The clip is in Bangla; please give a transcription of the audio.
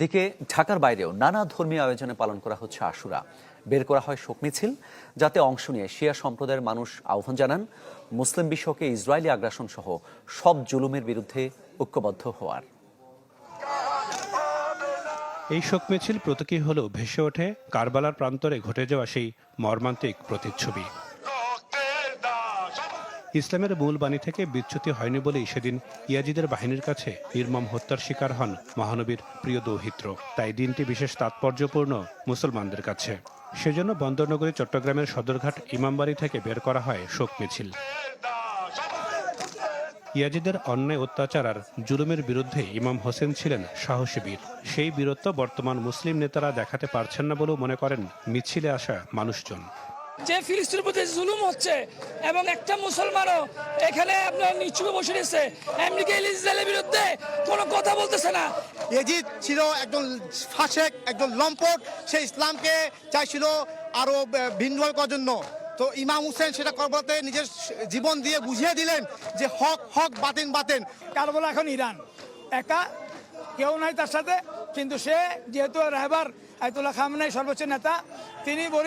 দিকে ঢাকার বাইরেও নানা ধর্মীয় আয়োজনে পালন করা হচ্ছে আশুরা। বের করা হয় শোক মিছিল, যাতে অংশ নিয়ে শিয়া সম্প্রদায়ের মানুষ আহ্বান জানান মুসলিম বিশ্বকে ইসরায়েলি আগ্রাসন সহ সব জুলুমের বিরুদ্ধে ঐক্যবদ্ধ হওয়ার। এই শোক মিছিল প্রতীকী হলেও ভেসে ওঠে কারবালার প্রান্তরে ঘটে যাওয়া সেই মর্মান্তিক প্রতিচ্ছবি। ইসলামের মূল বাণী থেকে বিচ্যুতি হয়নি বলেই সেদিন ইয়াজিদের বাহিনীর কাছে নির্মম হত্যার শিকার হন মহানবীর প্রিয় দৌহিত্র। তাই দিনটি বিশেষ তাৎপর্যপূর্ণ মুসলমানদের কাছে। সেজন্য বন্দরনগরী চট্টগ্রামের সদরঘাট ইমামবাড়ি থেকে বের করা হয় শোক মিছিল। ইয়াজিদের অন্যায় অত্যাচার আর জুলুমের বিরুদ্ধে ইমাম হোসেন ছিলেন সাহসী বীর। সেই বীরত্ব বর্তমান মুসলিম নেতারা দেখাতে পারছেন না বলেও মনে করেন মিছিলে আসা মানুষজন। যে ফিলিস্তিনের প্রতি জুলুম হচ্ছে এবং একটা মুসলমানও এখানে আপনার নিচুকে বসে রয়েছে, আমেরিকা ইসরায়েলের বিরুদ্ধে কোনো কথা বলতেছে না। ইয়াজিদ ছিল একজন ফাসেক, একজন লম্পট। সে ইসলামকে চাইছিল আরো ভিন্ন করার জন্য। তো ইমাম হুসেন সেটা করবতে নিজের জীবন দিয়ে বুঝিয়ে দিলেন যে হক হক, বাতিল বাতিল। কারবালা এখন ইরান, একা কেউ নাই তার সাথে, কিন্তু সে যেহেতু রাহবার আয়াতুল্লাহ খামেনেই সর্বোচ্চ নেতা, তিনি বলি